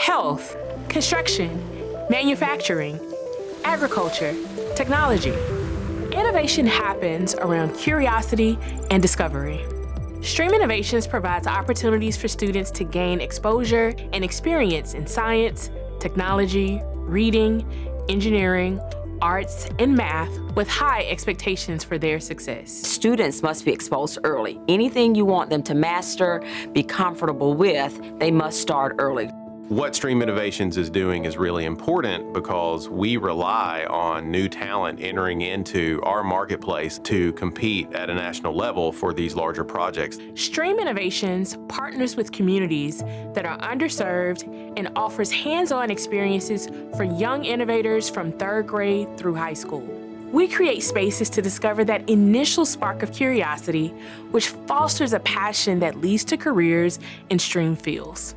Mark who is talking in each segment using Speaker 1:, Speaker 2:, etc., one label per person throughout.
Speaker 1: health, construction, manufacturing, agriculture, technology. Innovation happens around curiosity and discovery. STREAM Innovations provides opportunities for students to gain exposure and experience in science, technology, reading, engineering, arts, and math with high expectations for their success.
Speaker 2: Students must be exposed early. Anything you want them to master, be comfortable with, they must start early.
Speaker 3: What STREAM Innovations is doing is really important because we rely on new talent entering into our marketplace to compete at a national level for these larger projects.
Speaker 1: STREAM Innovations partners with communities that are underserved and offers hands-on experiences for young innovators from 3rd grade through high school. We create spaces to discover that initial spark of curiosity, which fosters a passion that leads to careers in STREAM fields.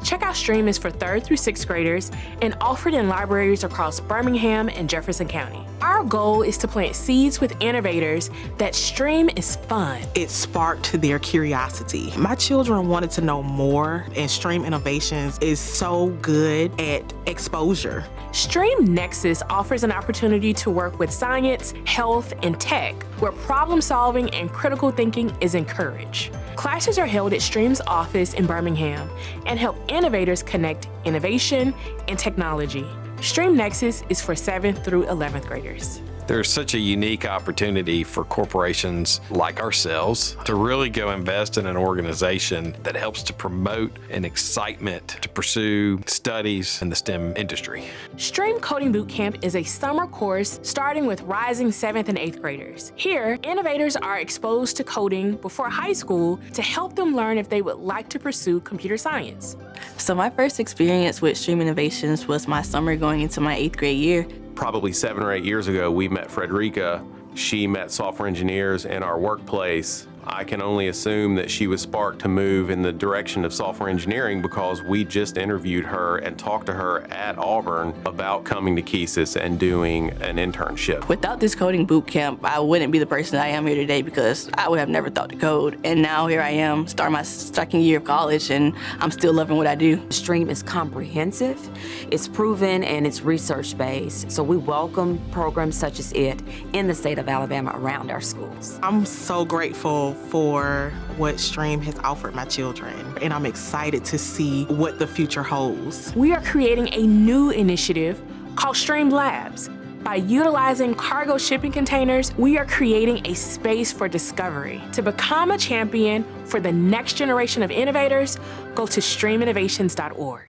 Speaker 1: Check Out STREAM is for 3rd through 6th graders and offered in libraries across Birmingham and Jefferson County. Our goal is to plant seeds with innovators that STREAM is fun.
Speaker 4: It sparked their curiosity. My children wanted to know more, and STREAM Innovations is so good at exposure.
Speaker 1: STREAM Nexus offers an opportunity to work with science, health, and tech, where problem solving and critical thinking is encouraged. Classes are held at STREAM's office in Birmingham and help innovators connect innovation and technology. STREAM Nexus is for 7th through 11th graders.
Speaker 5: There's such a unique opportunity for corporations like ourselves to really go invest in an organization that helps to promote an excitement to pursue studies in the STEM industry.
Speaker 1: STREAM Coding Bootcamp is a summer course starting with rising 7th and 8th graders. Here, innovators are exposed to coding before high school to help them learn if they would like to pursue computer science.
Speaker 6: So my first experience with STREAM Innovations was my summer going into my 8th grade year.
Speaker 3: Probably 7 or 8 years ago, we met Frederica. She met software engineers in our workplace. I can only assume that she was sparked to move in the direction of software engineering because we just interviewed her and talked to her at Auburn about coming to Kesis and doing an internship.
Speaker 6: Without this coding boot camp, I wouldn't be the person I am here today because I would have never thought to code. And now here I am, starting my 2nd year of college, and I'm still loving what I do.
Speaker 2: STREAM is comprehensive, it's proven, and it's research-based. So we welcome programs such as it in the state of Alabama around our schools.
Speaker 4: I'm so grateful for what STREAM has offered my children, and I'm excited to see what the future holds.
Speaker 1: We are creating a new initiative called STREAM Labs. By utilizing cargo shipping containers, we are creating a space for discovery. To become a champion for the next generation of innovators, go to streaminnovations.org.